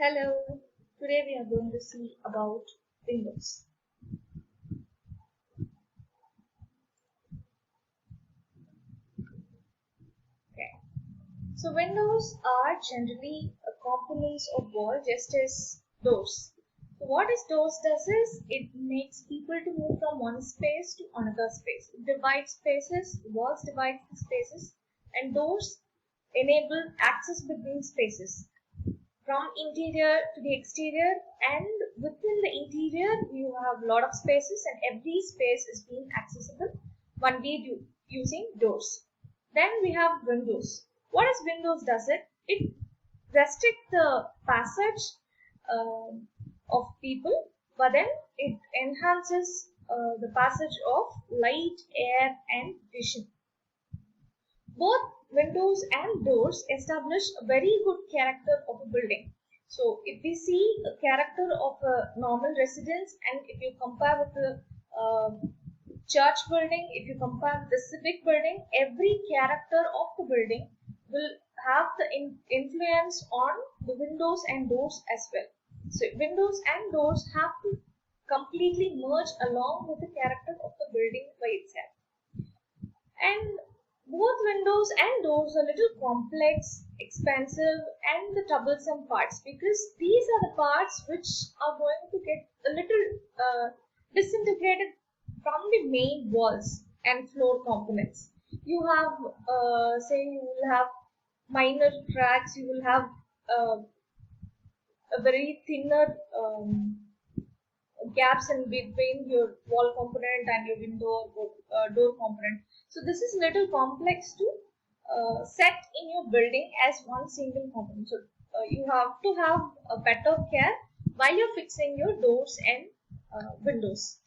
Hello, today we are going to see about windows. Okay, so windows are generally components of wall just as doors. So what is doors does is it makes people to move from one space to another space. It divides spaces, walls divide the spaces, and doors enable access between spaces from interior to the exterior, and within the interior you have a lot of spaces and every space is being accessible only using doors. Then we have windows. What is windows does it restrict the passage of people, but then it enhances the passage of light, air and vision. Both windows and doors establish a very good character of a building. So if we see a character of a normal residence, and if you compare with the church building, if you compare with the civic building, every character of the building will have the influence on the windows and doors as well. So windows and doors have to completely merge along with the character of the building by itself. And both windows and doors are little complex, expensive and the troublesome parts, because these are the parts which are going to get a little disintegrated from the main walls and floor components. You have say you will have minor cracks, you will have a very thinner gaps in between your wall component and your window or door component. So this is little complex to set in your building as one single component. So you have to have a better care while you're fixing your doors and windows.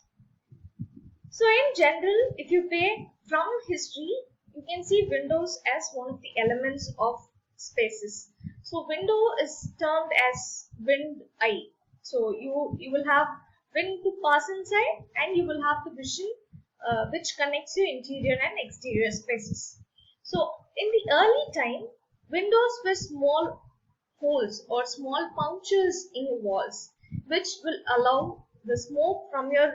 So in general, if you take from history, you can see windows as one of the elements of spaces. So window is termed as wind eye. So you will have wind to pass inside, and you will have the vision which connects your interior and exterior spaces. So in the early time, windows were small holes or small punctures in your walls, which will allow the smoke from your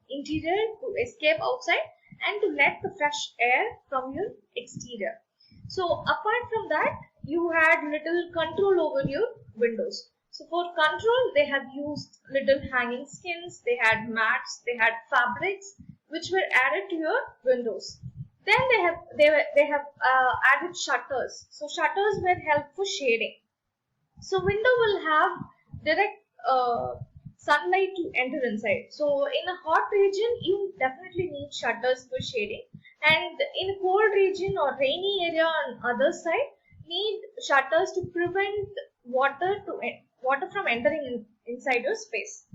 interior to escape outside and to let the fresh air from your exterior. So apart from that, you had little control over your windows. So for control, they have used little hanging skins, they had mats, they had fabrics which were added to your windows. Then they have added shutters. So shutters were helped for shading. So window will have direct sunlight to enter inside. So in a hot region, you definitely need shutters for shading, and in a cold region or rainy area on other side, need shutters to prevent water from entering inside your space.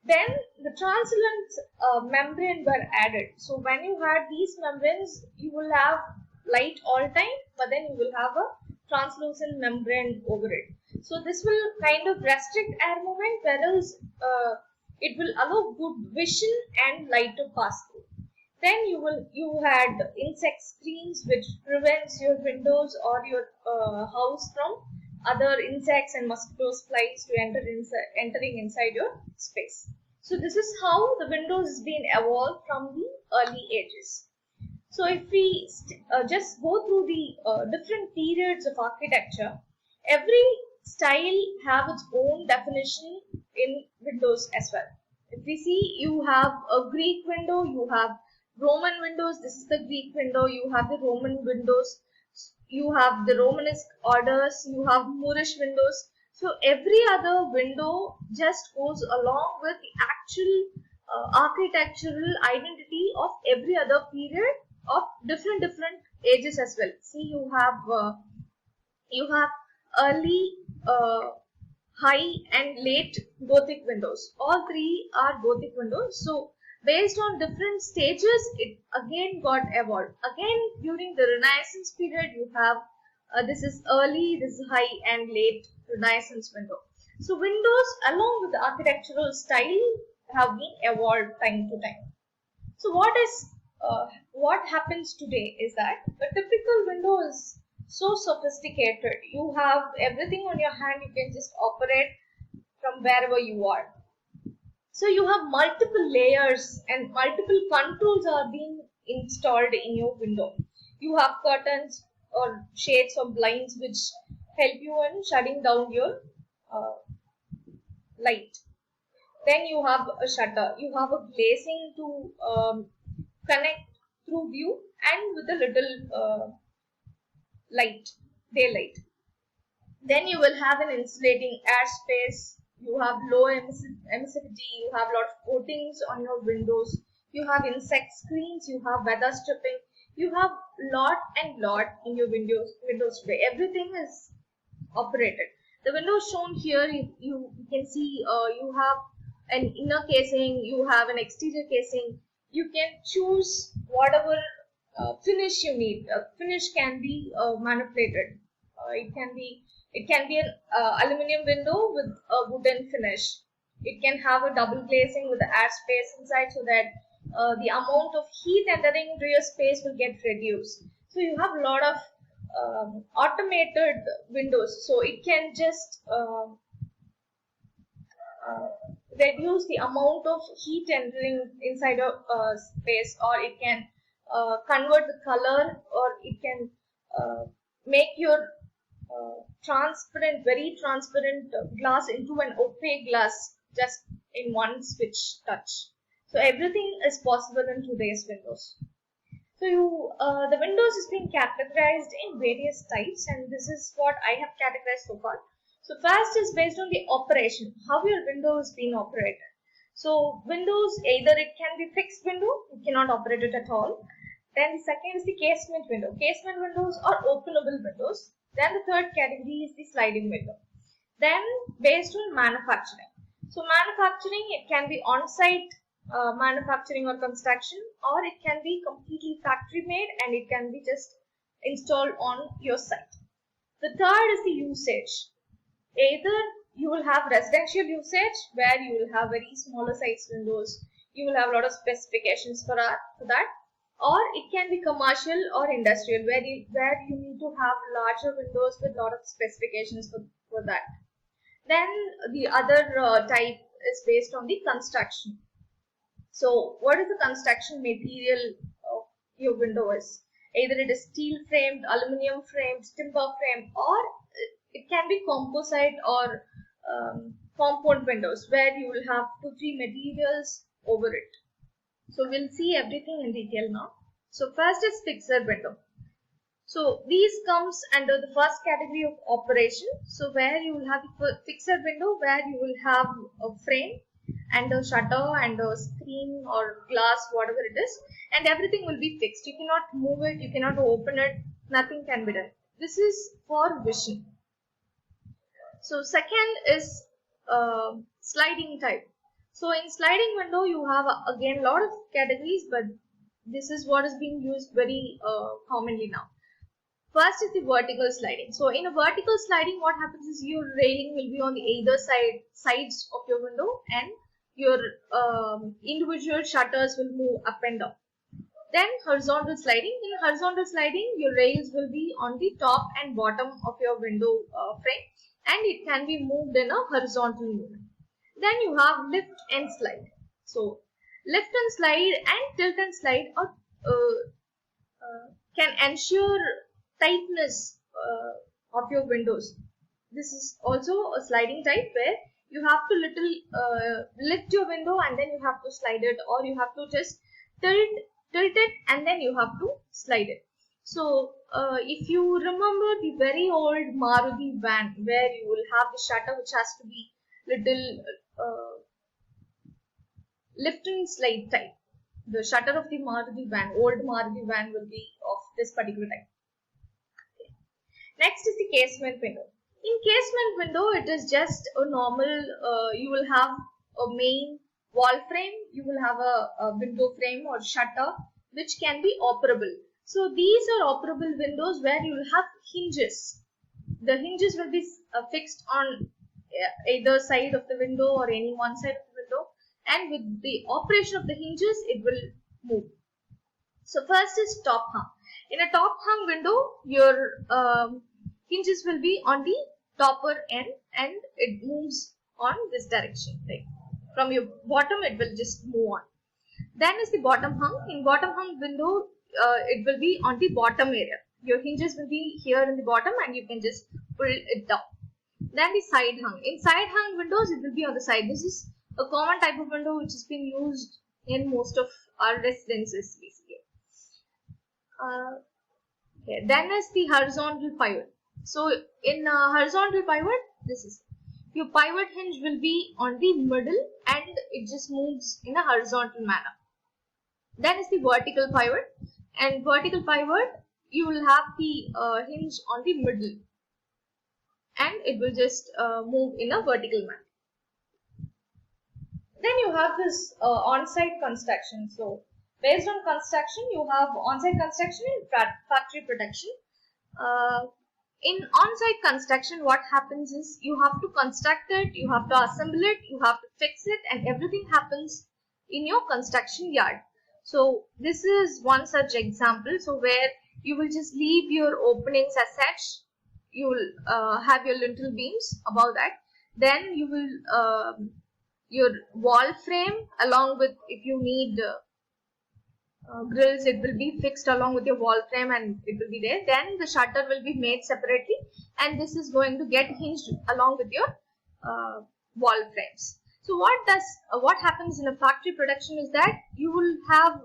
Then the translucent membrane were added. So when you had these membranes, you will have light all time, but then you will have a translucent membrane over it. So this will kind of restrict air movement, whereas it will allow good vision and light to pass through. Then you had insect screens which prevents your windows or your house from other insects and mosquitoes, flies to entering inside your space. So this is how the windows has been evolved from the early ages. So if we just go through the different periods of architecture, every style have its own definition in windows as well. If we see, you have a Greek window, you have Roman windows. This is the Greek window. You have the Roman windows. You have the Romanesque orders. You have Moorish windows. So every other window just goes along with the actual architectural identity of every other period of different ages as well. See, you have early, high and late Gothic windows. All three are Gothic windows. So based on different stages, it again got evolved. Again, during the Renaissance period, you have this is early, this is high and late Renaissance window. So windows along with the architectural style have been evolved time to time. So what happens today is that a typical window is so sophisticated. You have everything on your hand. You can just operate from wherever you are. So you have multiple layers and multiple controls are being installed in your window. You have curtains or shades or blinds which help you in shutting down your uh, light. Then you have a shutter. You have a glazing to connect through view and with a little light, daylight. Then you will have an insulating air space. You have low emissivity. You have a lot of coatings on your windows. You have insect screens. You have weather stripping. You have lot and lot in your windows today. Everything is operated. The windows shown here, you can see you have an inner casing. You have an exterior casing. You can choose whatever finish you need. Finish can be manipulated. It can be an aluminum window with a wooden finish. It can have a double glazing with the air space inside so that the amount of heat entering into your space will get reduced. So you have a lot of automated windows. So it can just reduce the amount of heat entering inside a space, or it can convert the color, or it can make your very transparent glass into an opaque glass just in one switch touch. So everything is possible in today's windows. So the windows is being categorized in various types, and this is what I have categorized so far. So first is based on the operation, how your window is being operated. So windows, either it can be fixed window, you cannot operate it at all. Then the second is the casement window. Casement windows are openable windows. Then the third category is the sliding window. Then based on manufacturing. So manufacturing, it can be on-site manufacturing or construction, or it can be completely factory made and it can be just installed on your site. The third is the usage. Either you will have residential usage where you will have very smaller size windows. You will have a lot of specifications for that. Or it can be commercial or industrial where you need to have larger windows with a lot of specifications for that. Then the other type is based on the construction. So what is the construction material of your window is? Either it is steel framed, aluminum framed, timber framed, or it can be composite or compound windows where you will have 2-3 materials over it. So we'll see everything in detail now. So first is fixer window. So these comes under the first category of operation. So where you will have the fixer window where you will have a frame and a shutter and a screen or glass, whatever it is, and everything will be fixed. You cannot move it, you cannot open it, nothing can be done. This is for vision. So second is sliding type. So in sliding window, you have again a lot of categories, but this is what is being used very commonly now. First is the vertical sliding. So in a vertical sliding, what happens is your railing will be on the either sides of your window, and your individual shutters will move up and down. Then horizontal sliding. In horizontal sliding, your rails will be on the top and bottom of your window frame, and it can be moved in a horizontal movement. Then you have lift and slide. So lift and slide and tilt and slide can ensure tightness of your windows. This is also a sliding type where you have to lift your window and then you have to slide it, or you have to just tilt it and then you have to slide it. So if you remember the very old Maruti van where you will have the shutter which has to be little lift and slide type. The shutter of the Maruti van, old Maruti van, will be of this particular type. Okay. Next is the casement window. In casement window, it is just a normal, you will have a main wall frame, you will have a window frame or shutter which can be operable. So these are operable windows where you will have hinges. The hinges will be fixed on either side of the window or any one side of the window, and with the operation of the hinges it will move. So first is top hung. In a top hung window, your hinges will be on the topper end and it moves on this direction. Like from your bottom, it will just move on. Then is the bottom hung. In bottom hung window, it will be on the bottom area. Your hinges will be here in the bottom and you can just pull it down. Then the side hung. In side hung windows, it will be on the side. This is a common type of window which has been used in most of our residences basically. Okay. Then is the horizontal pivot. So in horizontal pivot, this is your pivot hinge will be on the middle and it just moves in a horizontal manner. Then is the vertical pivot, and vertical pivot you will have the hinge on the middle and it will just move in a vertical manner. Then you have this on-site construction. So based on construction, you have on-site construction and factory production. In on-site construction, what happens is you have to construct it, you have to assemble it, you have to fix it, and everything happens in your construction yard. So this is one such example. So where you will just leave your openings as such, you will have your lintel beams above that. Then you will your wall frame along with, if you need grills, it will be fixed along with your wall frame and it will be there. Then the shutter will be made separately and this is going to get hinged along with your wall frames. So what happens in a factory production is that you will have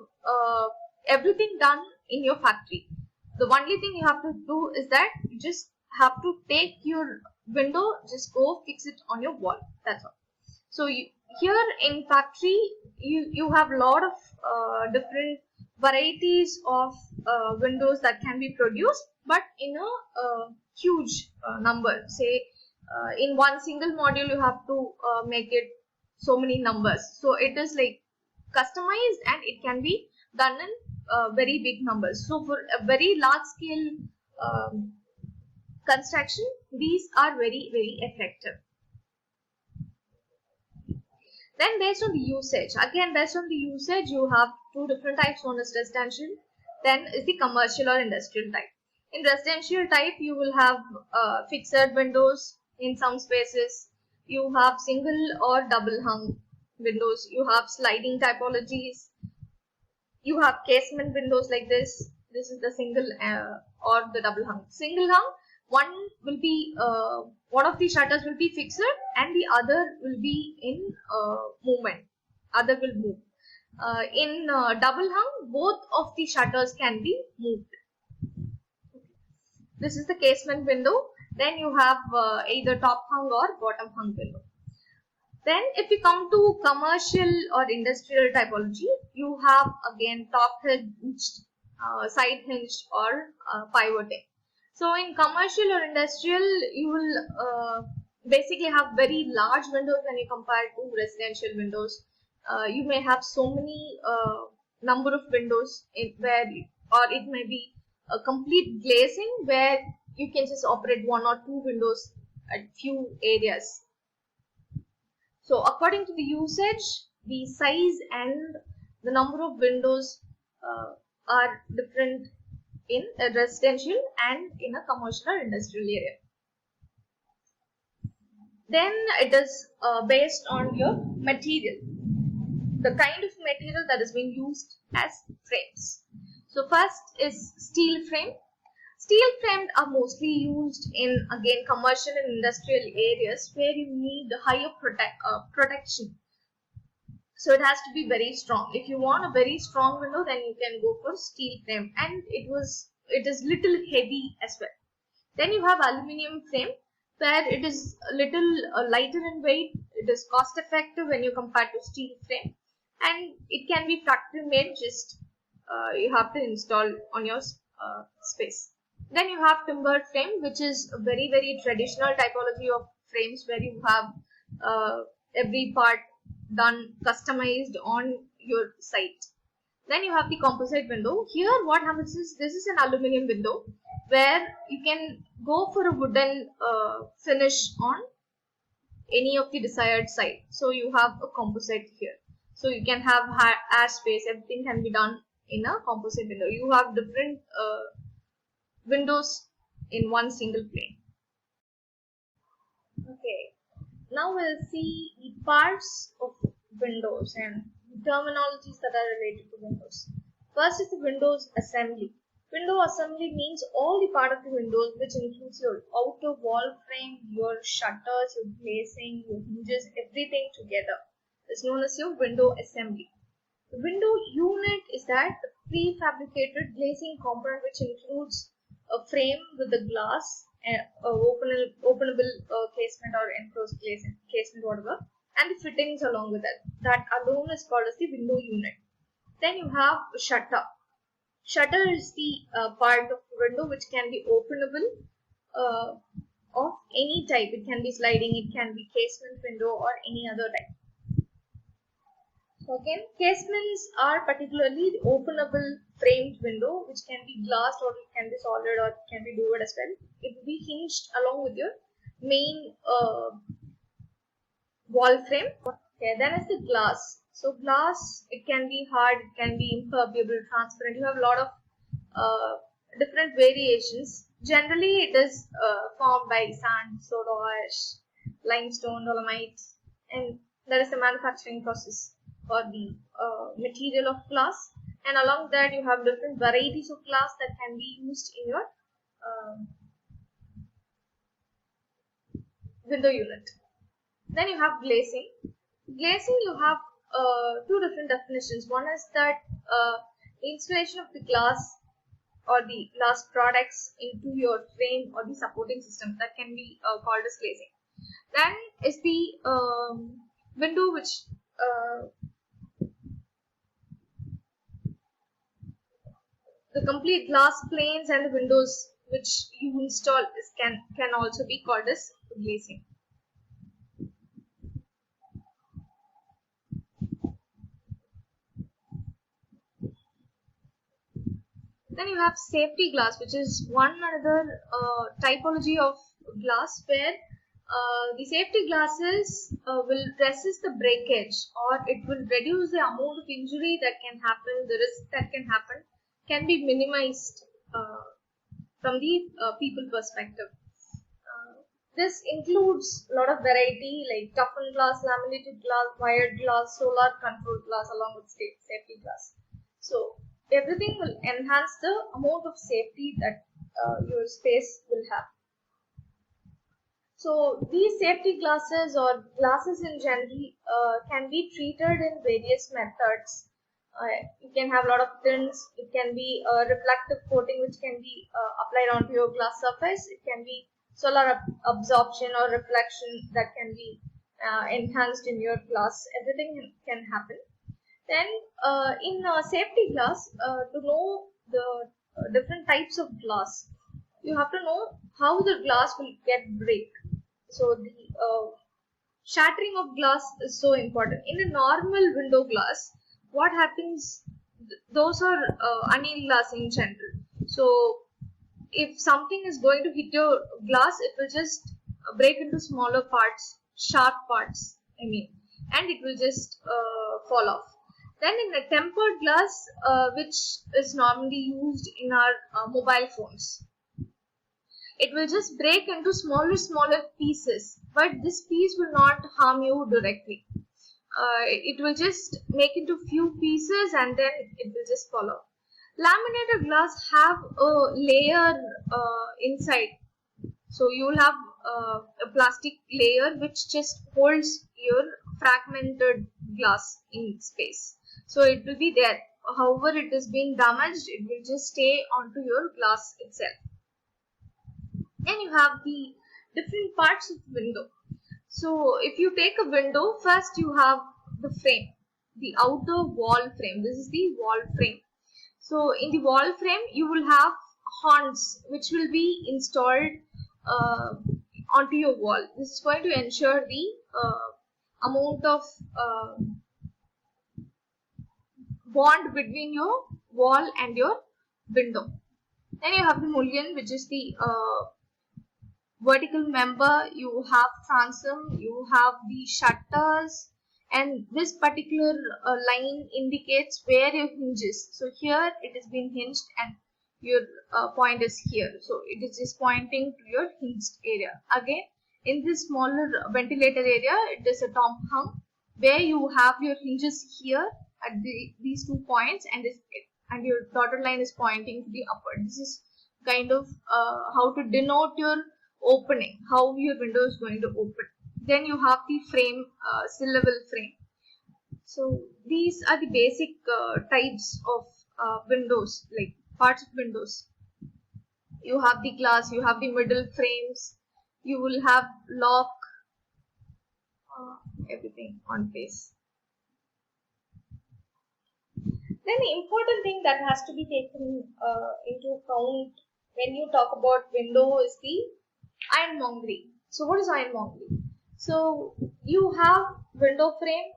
everything done in your factory. The only thing you have to do is that you just have to take your window, just go fix it on your wall. That's all. So here in factory, you have a lot of different varieties of windows that can be produced, but in a huge number. Say in one single module, you have to make it so many numbers. So it is like customized and it can be done in very big numbers. So for a very large scale construction, these are very, very effective. Then based on the usage, again based on the usage, you have two different types. One is residential, then is the commercial or industrial type. In residential type, you will have fixed windows in some spaces. You have single or double hung windows. You have sliding typologies. You have casement windows like this. This is the single or the double hung. Single hung, one will be one of the shutters will be fixed and the other will be in movement. Other will move. In double hung, both of the shutters can be moved. This is the casement window. Then you have either top hung or bottom hung window. Then if you come to commercial or industrial typology, you have again top hinged, side hinged or pivoting. So in commercial or industrial, you will basically have very large windows when you compare to residential windows. You may have so many number of windows where, or it may be a complete glazing where you can just operate one or two windows at few areas. So according to the usage, the size and the number of windows are different in a residential and in a commercial or industrial area. Then it is based on your material, the kind of material that is being used as frames. So first is steel frame. Steel frames are mostly used in again commercial and industrial areas where you need higher protection. So it has to be very strong. If you want a very strong window, then you can go for steel frame, and it is little heavy as well. Then you have aluminium frame where it is a little lighter in weight. It is cost effective when you compare to steel frame, and it can be factory made. Just you have to install on your space. Then you have timber frame, which is a very, very traditional typology of frames where you have every part done customized on your site. Then you have the composite window. Here what happens is, this is an aluminum window where you can go for a wooden finish on any of the desired site. So you have a composite here. So you can have air space, everything can be done in a composite window. You have different windows in one single plane. Okay, now we'll see the parts of windows and terminologies that are related to windows. First is the windows assembly. Window assembly means all the part of the windows, which includes your outer wall frame, your shutters, your glazing, your hinges, everything together is known as your window assembly. The window unit is that the prefabricated glazing component which includes a frame with the glass, openable casement or enclosed casement, whatever, and the fittings along with it. That alone is called as the window unit. Then you have shutter. Shutter is the part of the window which can be openable of any type. It can be sliding, it can be casement window or any other type. Okay, casements are particularly the openable framed window which can be glassed or it can be solid or it can be doored as well. It will be hinged along with your main wall frame. Okay, then is the glass. So glass, it can be hard, it can be impermeable, transparent. You have a lot of different variations. Generally, it is formed by sand, soda ash, limestone, dolomite, and that is the manufacturing process for the material of glass. And along that, you have different varieties of glass that can be used in your window unit. Then you have glazing. Glazing, you have two different definitions. One is that installation of the glass or the glass products into your frame or the supporting system, that can be called as glazing. Then is the window which the complete glass planes and the windows which you install can also be called as glazing. Then you have safety glass, which is one another typology of glass where the safety glasses will resist the breakage, or it will reduce the amount of injury that can happen, the risk that can be minimized from the people perspective. This includes a lot of variety like toughened glass, laminated glass, wired glass, solar controlled glass along with safety glass. So everything will enhance the amount of safety that your space will have. So these safety glasses or glasses in general can be treated in various methods. You can have a lot of tints. It can be a reflective coating which can be applied onto your glass surface. It can be solar absorption or reflection that can be enhanced in your glass. Everything can happen. Then in safety glass, to know the different types of glass, you have to know how the glass will get break. So the shattering of glass is so important. In a normal window glass, what happens, those are annealed glass in general. So if something is going to hit your glass, it will just break into smaller parts, sharp parts, and it will just fall off. Then in a tempered glass, which is normally used in our mobile phones, it will just break into smaller pieces, but this piece will not harm you directly. It will just make into few pieces and then it will just fall off. Laminated glass have a layer inside, so you will have a plastic layer which just holds your fragmented glass in space. So it will be there. However it is being damaged, it will just stay onto your glass itself. Then you have the different parts of the window. So if you take a window, first you have the frame, the outer wall frame. This is the wall frame. So in the wall frame, you will have horns which will be installed onto your wall. This is going to ensure the amount of bond between your wall and your window. Then you have the mullion, which is the vertical member. You have transom, you have the shutters, and this particular line indicates where your hinge is. So here it has been hinged and your point is here, so it is just pointing to your hinged area. Again, in this smaller ventilator area, it is a top hung where you have your hinges here at these 2 points, and your dotted line is pointing to the upward. This is kind of how to denote your opening, how your window is going to open. Then you have the frame, sill level frame. So these are the basic types of windows, like parts of windows. You have the glass, you have the middle frames, you will have lock, everything on place. Then the important thing that has to be taken into account when you talk about window is the ironmongery. So what is ironmongery? So you have window frame,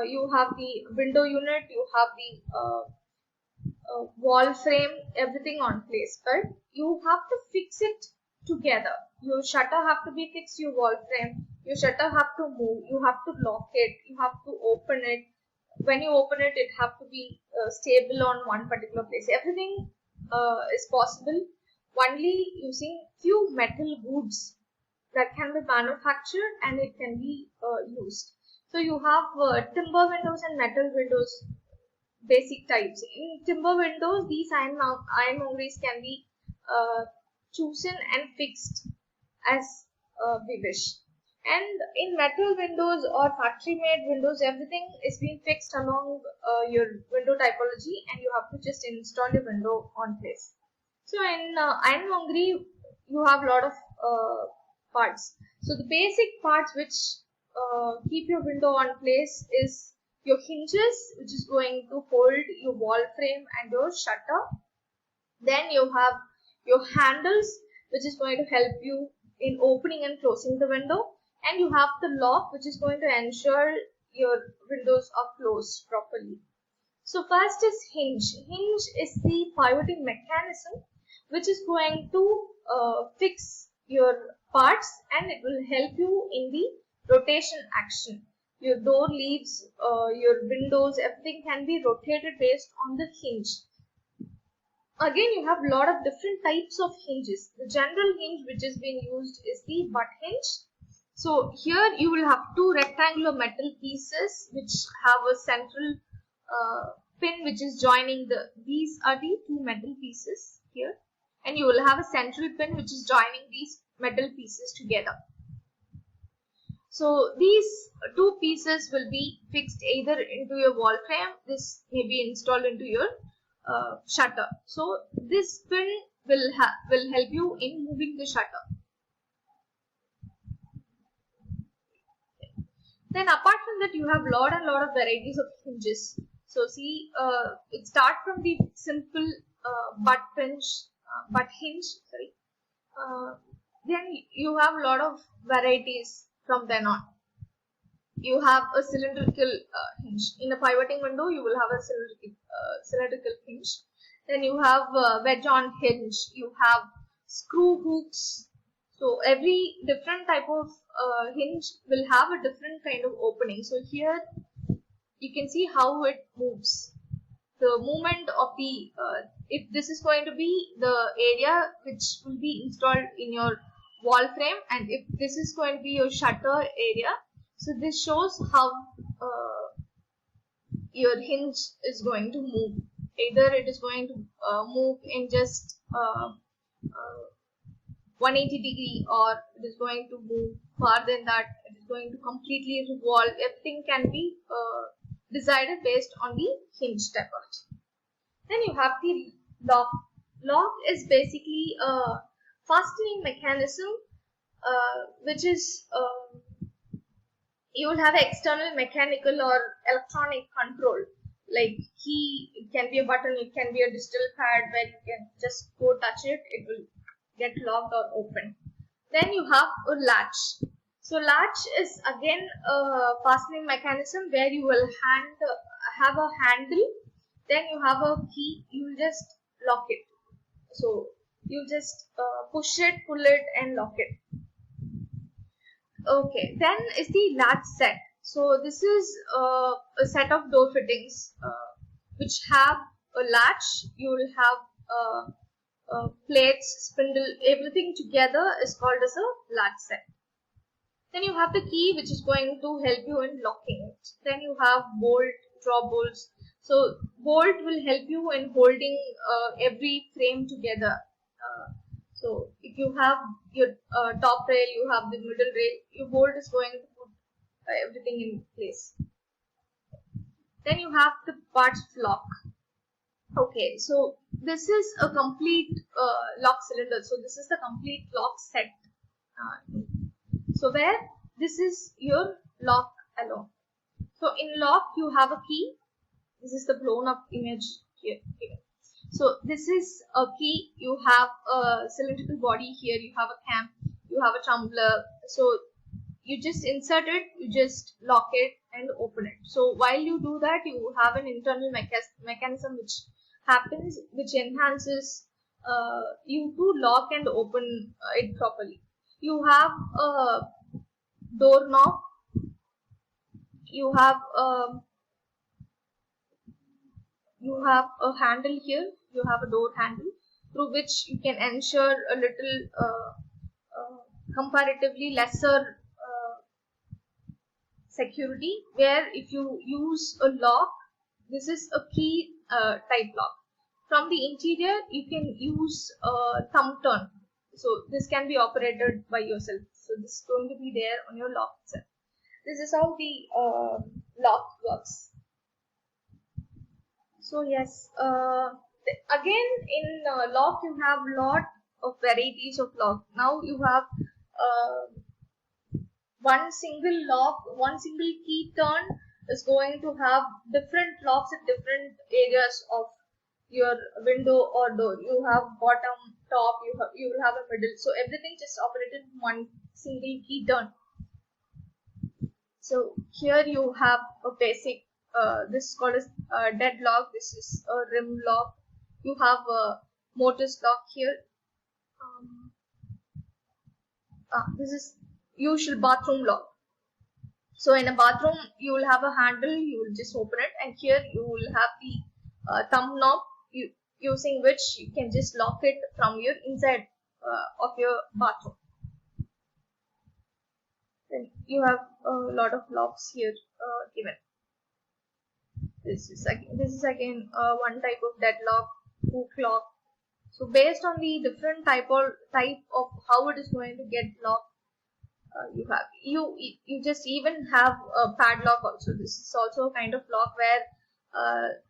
you have the window unit, you have the wall frame, everything on place, but you have to fix it together. Your shutter have to be fixed, your wall frame, your shutter have to move, you have to lock it, you have to open it. When you open it, it have to be stable on one particular place. Everything is possible only using few metal goods that can be manufactured and it can be used. So you have timber windows and metal windows, basic types. In timber windows, these ironmongeries can be chosen and fixed as we wish. And in metal windows or factory made windows, everything is being fixed along your window typology, and you have to just install your window on place. So in ironmongery, you have a lot of parts. So the basic parts which keep your window on place is your hinges, which is going to hold your wall frame and your shutter. Then you have your handles, which is going to help you in opening and closing the window. And you have the lock, which is going to ensure your windows are closed properly. So first is hinge. Hinge is the pivoting mechanism which is going to fix your parts, and it will help you in the rotation action. Your door leaves, your windows, everything can be rotated based on the hinge. Again, you have a lot of different types of hinges. The general hinge which is being used is the butt hinge. So here you will have two rectangular metal pieces which have a central pin which is joining these are the two metal pieces here, and you will have a central pin which is joining these metal pieces together. So these two pieces will be fixed either into your wall frame. This may be installed into your shutter. So this pin will help you in moving the shutter. Then apart from that, you have lot of varieties of hinges. So see, it starts from the simple butt hinge. Then you have a lot of varieties from then on. You have a cylindrical hinge. In a pivoting window, you will have a cylindrical hinge. Then you have wedge-on hinge. You have screw hooks. So every different type of hinge will have a different kind of opening. So here you can see how it moves. The movement of the, if this is going to be the area which will be installed in your wall frame, and if this is going to be your shutter area, so this shows how your hinge is going to move. Either it is going to move in just 180 degree, or it is going to move far than that. It is going to completely revolve. Everything can be decided based on the hinge typology. Then you have the lock. Lock is basically a fastening mechanism which is you will have external mechanical or electronic control, like key. It can be a button, it can be a digital pad where you can just go touch it, it will get locked or open. Then you have a latch. So latch is again a fastening mechanism where you will have a handle, then you have a key, you will just lock it. So you just push it, pull it and lock it. Okay, then is the latch set. So this is a set of door fittings which have a latch. You will have plates, spindle, everything together is called as a latch set. Then you have the key which is going to help you in locking it. Then you have bolt, draw bolts. So bolt will help you in holding every frame together. So if you have your top rail, you have the middle rail, your bolt is going to put everything in place. Then you have the parts of lock. Okay, so this is a complete lock cylinder. So this is the complete lock set. So where this is your lock alone. So in lock you have a key. This is the blown up image here. So this is a key. You have a cylindrical body here. You have a cam. You have a tumbler. So you just insert it. You just lock it and open it. So while you do that, you have an internal mechanism which happens, which enhances you to lock and open it properly. You have a door knob. You have a handle here. You have a door handle through which you can ensure a little comparatively lesser security, where if you use a lock, this is a key type lock. From the interior you can use a thumb turn, so this can be operated by yourself. So this is going to be there on your lock itself. This is how the lock works. So yes, again in lock you have lot of varieties of lock. Now you have one single lock, one single key turn is going to have different locks at different areas of your window or door. You have bottom, top, you will have a middle. So everything just operated in one single key turn. So here you have a basic, this is called as dead lock. This is a rim lock. You have a mortise lock here. This is usual bathroom lock. So in a bathroom you will have a handle, you will just open it, and here you will have the thumb knob, using which you can just lock it from your inside of your bathroom. Then you have a lot of locks here given. This is again one type of deadlock, hook lock. So based on the different type of how it is going to get locked, you just even have a padlock also. This is also a kind of lock where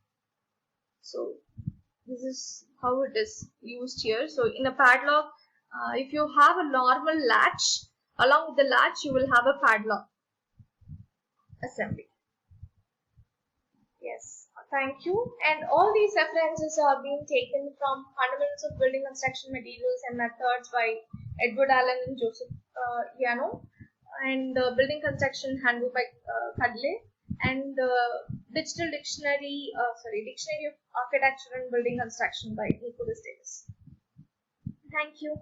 so this is how it is used here. So in a padlock, if you have a normal latch, along with the latch you will have a padlock assembly. Yes, thank you. And all these references are being taken from Fundamentals of Building Construction Materials and Methods by Edward Allen and Joseph Yano, and Building Construction Handbook by Cudley, and Dictionary of Architecture and Building Construction by Nicholas Davis. Thank you.